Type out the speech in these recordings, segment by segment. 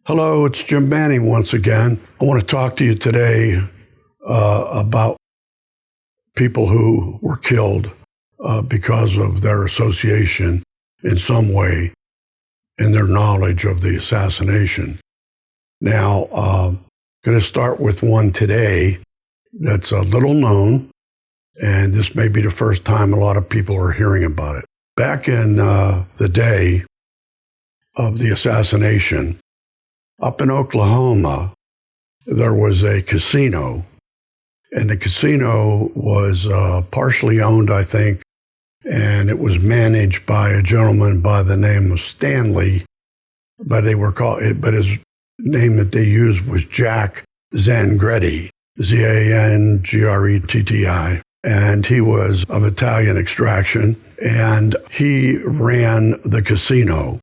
Hello, it's Jim Manning once again. I want to talk to you today about people who were killed because of their association in some way in their knowledge of the assassination. Now, I'm going to start with one today that's a little known, and this may be the first time a lot of people are hearing about it. Back in the day of the assassination, up in Oklahoma, there was a casino, and the casino was partially owned, I think, and it was managed by a gentleman by the name of Stanley, but his name that they used was Jack Zangretti, Zangretti, and he was of Italian extraction, and he ran the casino.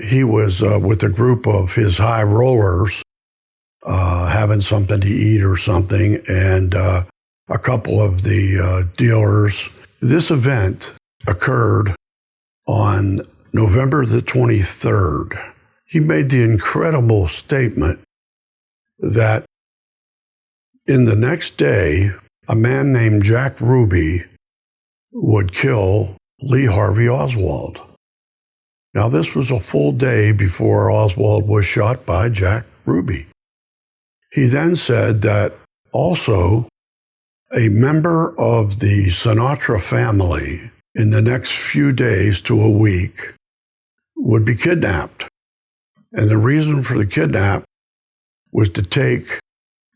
He was with a group of his high rollers having something to eat or something, and a couple of the dealers. This event occurred on November the 23rd. He made the incredible statement that in the next day, a man named Jack Ruby would kill Lee Harvey Oswald. Now, this was a full day before Oswald was shot by Jack Ruby. He then said that also a member of the Sinatra family in the next few days to a week would be kidnapped. And the reason for the kidnap was to take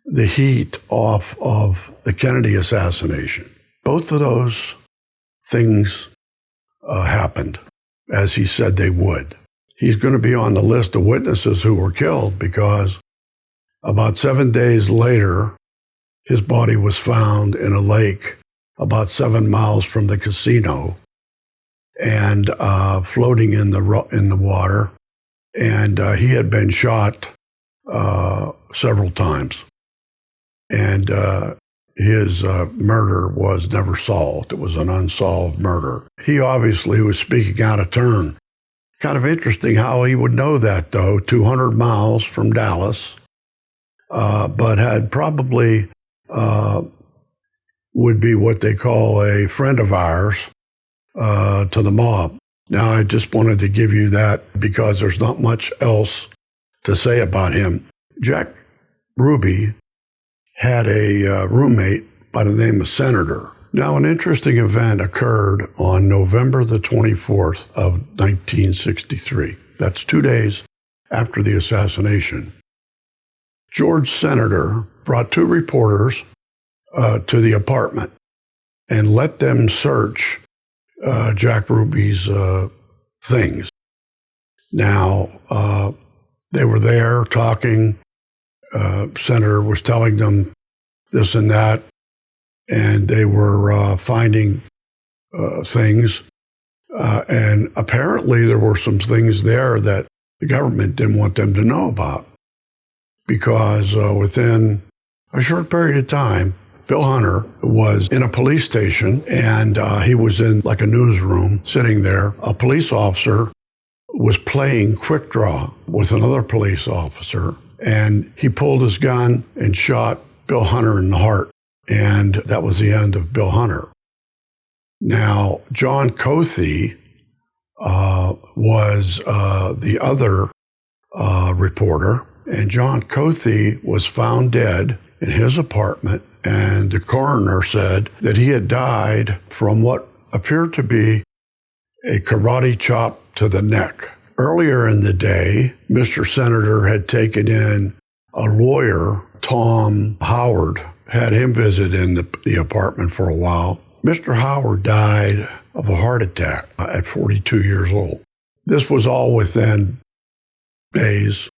the heat off of the Kennedy assassination. Both of those things happened, as he said they would. He's going to be on the list of witnesses who were killed because about 7 days later, his body was found in a lake about 7 miles from the casino and floating in the water. And he had been shot several times. And his murder was never solved. It was an unsolved murder. He obviously was speaking out of turn. Kind of interesting how he would know that, though, 200 miles from Dallas, but had probably would be what they call a friend of ours to the mob. Now, I just wanted to give you that because there's not much else to say about him. Jack Ruby had a roommate by the name of Senator. Now, an interesting event occurred on November the 24th of 1963. That's 2 days after the assassination. George Senator brought 2 reporters to the apartment and let them search Jack Ruby's things. Now, they were there talking. Senator was telling them this and that, and they were finding things. And apparently there were some things there that the government didn't want them to know about, because within a short period of time, Bill Hunter was in a police station, and he was in like a newsroom sitting there. A police officer was playing quick draw with another police officer, and he pulled his gun and shot Bill Hunter in the heart. And that was the end of Bill Hunter. Now, John Cothe was the other reporter, and John Cothe was found dead in his apartment, and the coroner said that he had died from what appeared to be a karate chop to the neck. Earlier in the day, Mr. Senator had taken in a lawyer, Tom Howard, had him visit in the apartment for a while. Mr. Howard died of a heart attack at 42 years old. This was all within days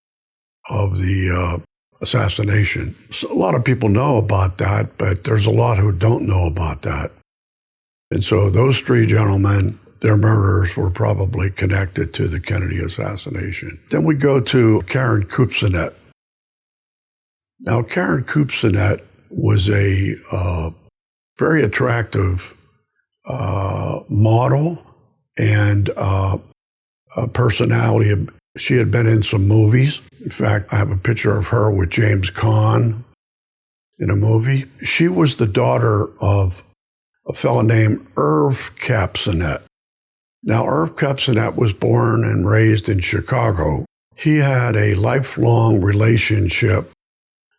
of the assassination. So a lot of people know about that, but there's a lot who don't know about that. And so those 3 gentlemen, their murders were probably connected to the Kennedy assassination. Then we go to Karen Kupcinet. Now, Karen Kupcinet was a very attractive model and a personality She had been in some movies. In fact, I have a picture of her with James Caan in a movie. She was the daughter of a fellow named Irv Capsonet. Now, Irv Capsonet was born and raised in Chicago. He had a lifelong relationship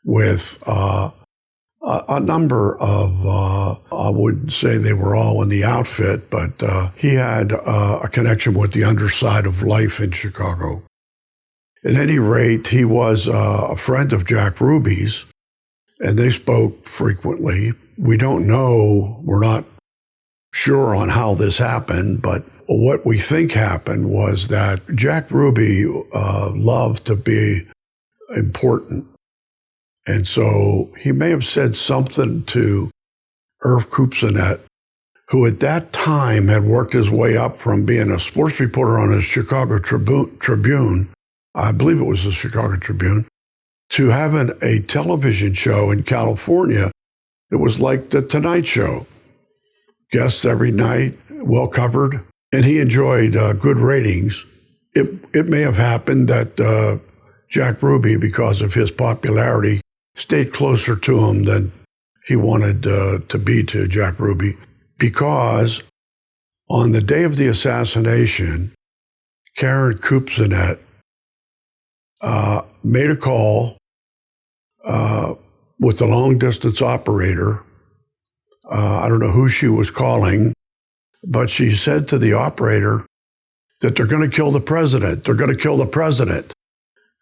with a number of, I wouldn't say they were all in the outfit, but he had a connection with the underside of life in Chicago. At any rate, he was a friend of Jack Ruby's, and they spoke frequently. We don't know, we're not sure on how this happened, but what we think happened was that Jack Ruby loved to be important. And so he may have said something to Irv Kupcinet, who at that time had worked his way up from being a sports reporter on the Chicago Tribune, I believe it was the Chicago Tribune, to having a television show in California that was like The Tonight Show. Guests every night, well covered, and he enjoyed good ratings. It may have happened that Jack Ruby, because of his popularity, stayed closer to him than he wanted to be to Jack Ruby, because on the day of the assassination, Karen Kupcinet made a call with the long-distance operator. I don't know who she was calling, but she said to the operator that they're going to kill the president. They're going to kill the president.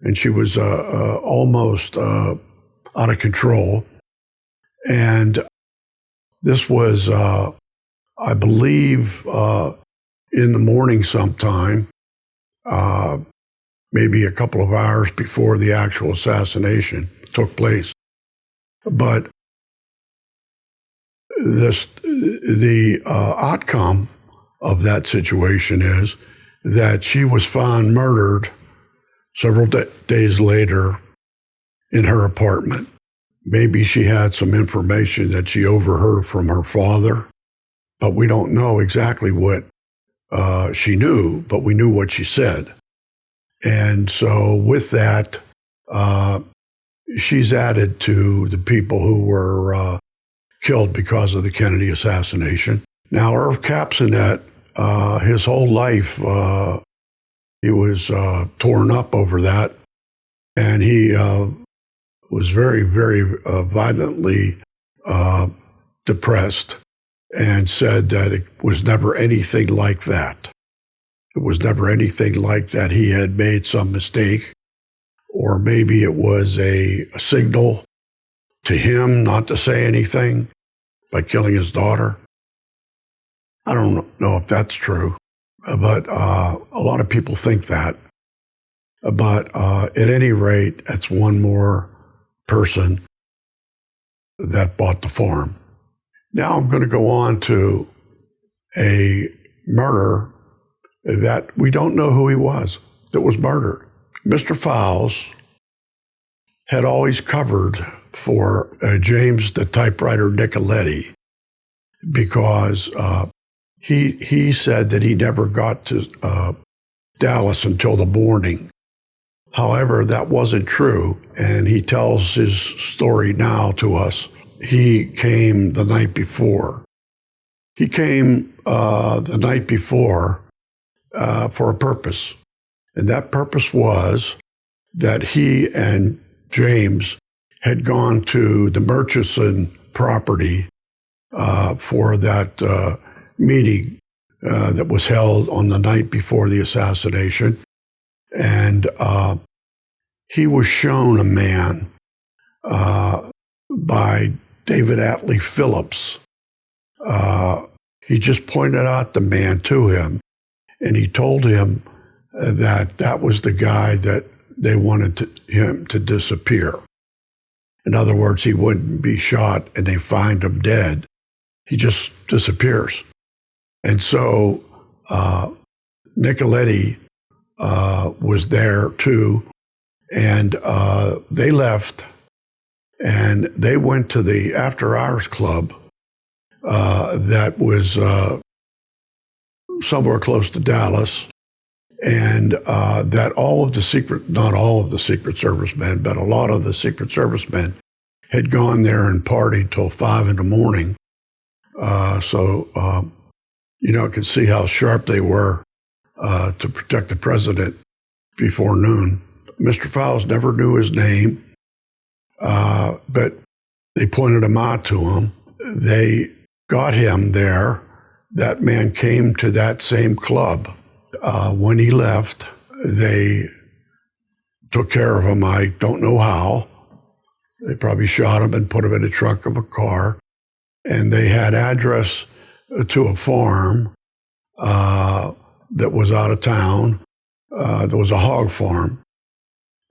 And she was almost out of control. And this was, I believe, in the morning sometime, maybe a couple of hours before the actual assassination took place. But the outcome of that situation is that she was found murdered several days later in her apartment. Maybe she had some information that she overheard from her father, but we don't know exactly what she knew, but we knew what she said. And so with that, she's added to the people who were killed because of the Kennedy assassination. Now, Irv Capsonet, his whole life, he was torn up over that, and he was very, very violently depressed and said that it was never anything like that. It was never anything like that. He had made some mistake, or maybe it was a signal to him not to say anything by killing his daughter. I don't know if that's true, but a lot of people think that. But at any rate, that's one more person that bought the farm. Now I'm going to go on to a murder that we don't know who he was that was murdered. Mr. Fowles had always covered for James the typewriter Nicoletti because he said that he never got to Dallas until the morning. However, that wasn't true, and he tells his story now to us. He came the night before. He came the night before for a purpose, and that purpose was that he and James had gone to the Murchison property for that meeting that was held on the night before the assassination. And he was shown a man by David Atlee Phillips. He just pointed out the man to him, and he told him that that was the guy that they wanted him to disappear. In other words, he wouldn't be shot and they find him dead. He just disappears. And so Nicoletti was there too, and they left, and they went to the After Hours Club that was somewhere close to Dallas, and that all of the not all of the Secret Service men, but a lot of the Secret Service men had gone there and partied till 5 in the morning. You could see how sharp they were to protect the president before noon. Mr. Fowles never knew his name, but they pointed him out to him. They got him there. That man came to that same club. When he left, they took care of him. I don't know how. They probably shot him and put him in the trunk of a car. And they had address to a farm that was out of town. There was a hog farm.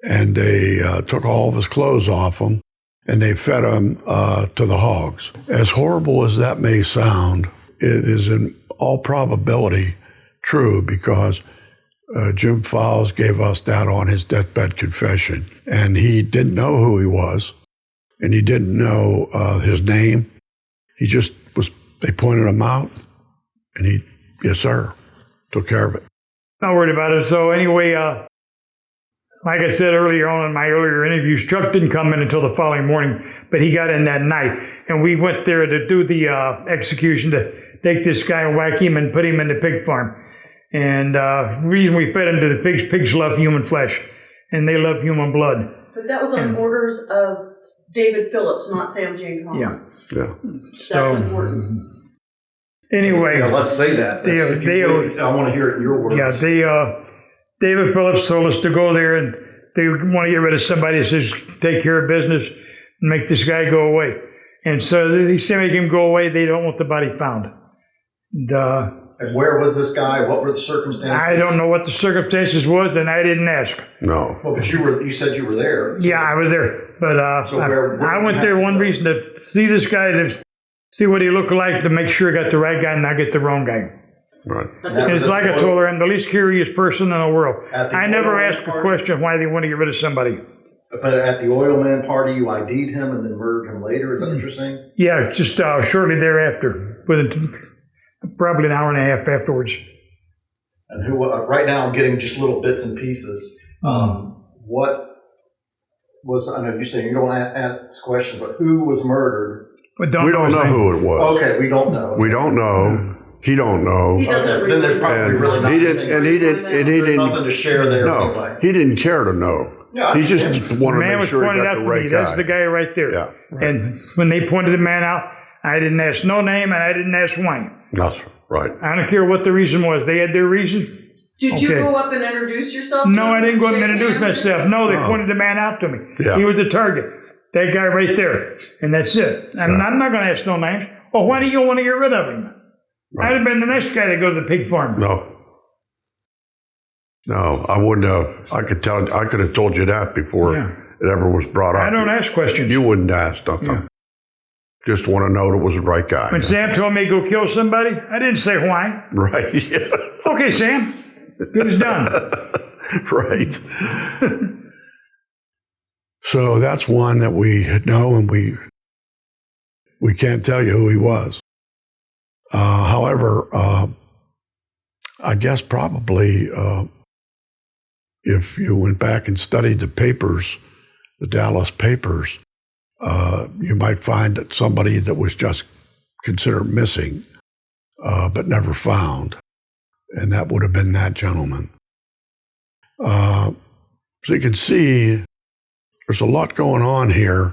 And they took all of his clothes off him, and they fed him to the hogs. As horrible as that may sound, it is in all probability true, because Jim Fowles gave us that on his deathbed confession. And he didn't know who he was, and he didn't know his name. He just they pointed him out, and he, yes, sir, took care of it. Not worried about it. So anyway, like I said earlier on in my earlier interviews, Chuck didn't come in until the following morning, but he got in that night. And we went there to do the execution, to take this guy and whack him and put him in the pig farm. And the reason we fed him to the pigs love human flesh, and they love human blood. But that was on orders of David Phillips, not Sam J. Conner. Yeah. That's important. Anyway. Yeah, let's say that. I want to hear it in your words. Yeah, David Phillips told us to go there, and they want to get rid of somebody that says, take care of business and make this guy go away. And so they say make him go away. They don't want the body found. And where was this guy? What were the circumstances? I don't know what the circumstances was, and I didn't ask. No. Well, but you said you were there. So. Yeah, I was there. But I went there one reason to see this guy, to see what he looked like, to make sure I got the right guy and not get the wrong guy. Right. And it's like I told her, I'm the least curious person in the world. I never ask a question why they want to get rid of somebody. But at the oil man party, you ID'd him and then murdered him later? Is that what you're saying? Yeah, just shortly thereafter, within probably an hour and a half afterwards. And who? Right now, I'm getting just little bits and pieces. What was? I know you say you don't ask questions, but who was murdered? We don't know who it was. Okay, we don't know. We don't know. He don't know. He doesn't then there's probably really nothing. He didn't. Nothing to share there. No, anyway. He didn't care to know. Yeah, he just wanted to make sure he got the right guy. That's the guy right there. Yeah. Right. And when they pointed the man out, I didn't ask no name and I didn't ask why. That's right. I don't care what the reason was. They had their reasons. Did you go up and introduce yourself? No, I didn't go up and introduce myself. No, they pointed the man out to me. Yeah. He was the target. That guy right there. And that's it. I'm not going to ask no names. Well, why do you want to get rid of him? Right. I'd have been the next guy to go to the pig farm. No, I wouldn't have. I could have told you that before it ever was brought up. I don't ask questions. You wouldn't ask nothing. Yeah. Just want to know it was the right guy. When Sam told me to go kill somebody, I didn't say why. Right. Yeah. Okay, Sam. Good as done. Right. So that's one that we know, and we can't tell you who he was. However, I guess probably if you went back and studied the papers, the Dallas papers, you might find that somebody that was just considered missing, but never found, and that would have been that gentleman. So you can see there's a lot going on here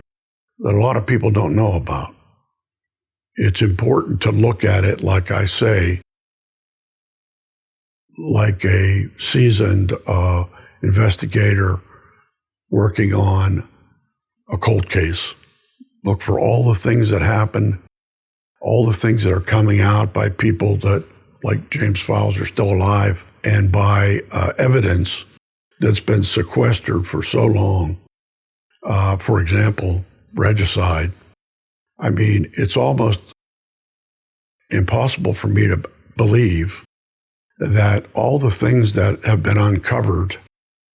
that a lot of people don't know about. It's important to look at it, like I say, like a seasoned investigator working on a cold case. Look for all the things that happen, all the things that are coming out by people that, like James Fowles, are still alive, and by evidence that's been sequestered for so long. For example, regicide. I mean, it's almost impossible for me to believe that all the things that have been uncovered,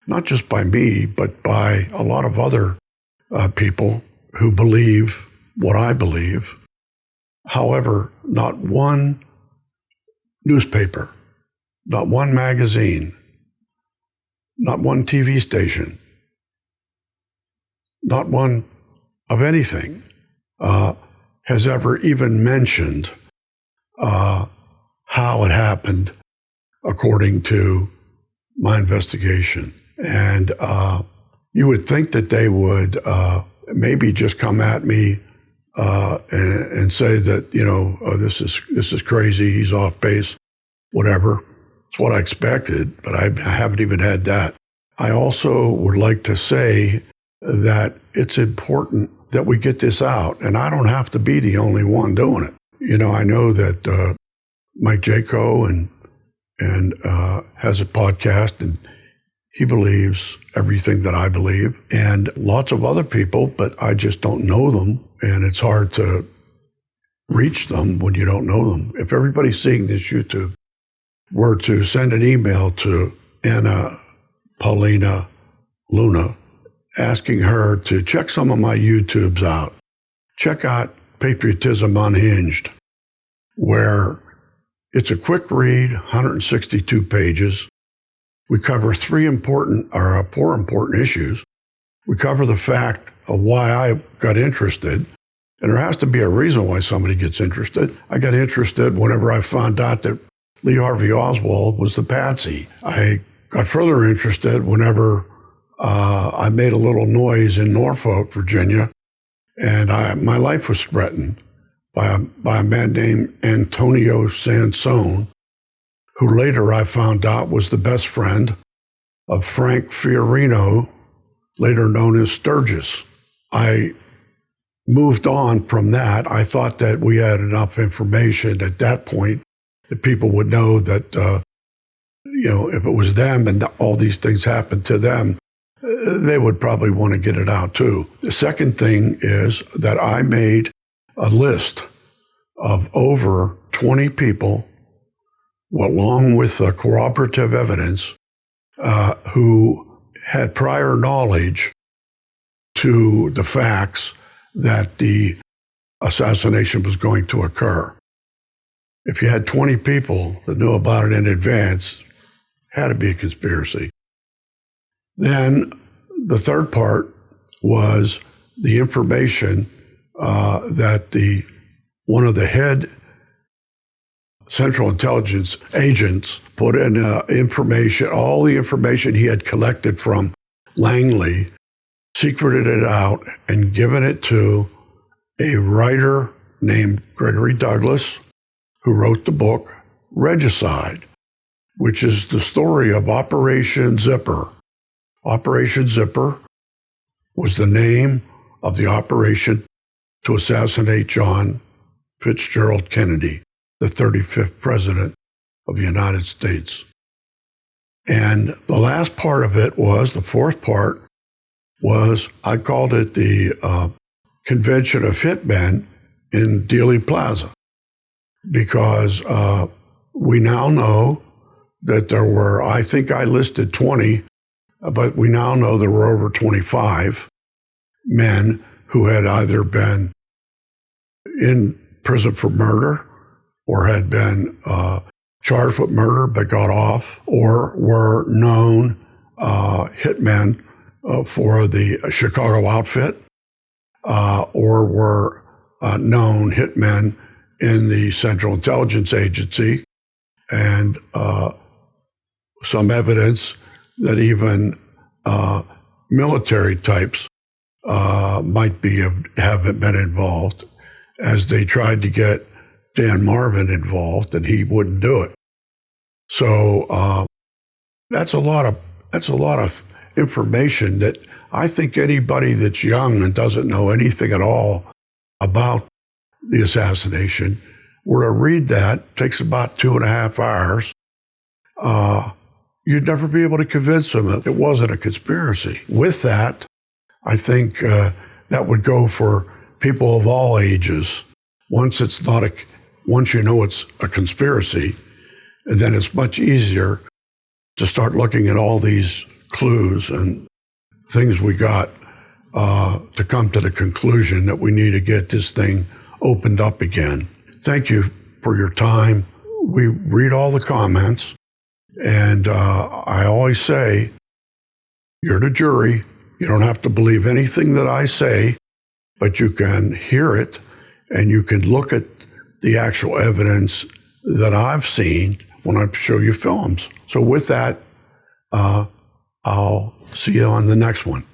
not just by me, but by a lot of other people who believe what I believe. However, not one newspaper, not one magazine, not one TV station, not one of anything has ever even mentioned how it happened according to my investigation. And you would think that they would maybe just come at me and say that, oh, this is crazy, he's off base, whatever. It's what I expected, but I haven't even had that. I also would like to say that it's important that we get this out, and I don't have to be the only one doing it. I know that Mike Jaco and has a podcast, and he believes everything that I believe, and lots of other people, but I just don't know them, and it's hard to reach them when you don't know them. If everybody's seeing this YouTube were to send an email to Anna Paulina Luna asking her to check some of my YouTubes out, check out Patriotism Unhinged, where it's a quick read, 162 pages. We cover four important issues. We cover the fact of why I got interested, and there has to be a reason why somebody gets interested. I got interested whenever I found out that Lee Harvey Oswald was the patsy. I got further interested whenever I made a little noise in Norfolk, Virginia, and my life was threatened by a man named Antonio Sansone, who later I found out was the best friend of Frank Fiorino, later known as Sturgis. I moved on from that. I thought that we had enough information at that point that people would know that, if it was them and all these things happened to them, they would probably want to get it out too. The second thing is that I made a list of over 20 people, along with corroborative evidence, who had prior knowledge to the facts that the assassination was going to occur. If you had 20 people that knew about it in advance, it had to be a conspiracy. Then the third part was the information that one of the head Central Intelligence agents put in information, all the information he had collected from Langley, secreted it out and given it to a writer named Gregory Douglas, who wrote the book Regicide, which is the story of Operation Zipper. Operation Zipper was the name of the operation to assassinate John Fitzgerald Kennedy, the 35th president of the United States. And the last part of it was, the fourth part was, I called it the Convention of Hitmen in Dealey Plaza, because we now know that there were, I think I listed 20, but we now know there were over 25 men who had either been in prison for murder or had been charged with murder but got off, or were known hitmen for the Chicago outfit, or were known hitmen in the Central Intelligence Agency, and some evidence that even military types might have been involved, as they tried to get Dan Marvin involved, and he wouldn't do it. So that's a lot of information that I think anybody that's young and doesn't know anything at all about the assassination were to read that. Takes about 2.5 hours. You'd never be able to convince them that it wasn't a conspiracy. With that, I think that would go for people of all ages. Once you know it's a conspiracy, and then it's much easier to start looking at all these clues and things we got to come to the conclusion that we need to get this thing opened up again. Thank you for your time. We read all the comments, and I always say You're the jury. You don't have to believe anything that I say, but you can hear it and you can look at the actual evidence that I've seen when I show you films. So with that, I'll see you on the next one.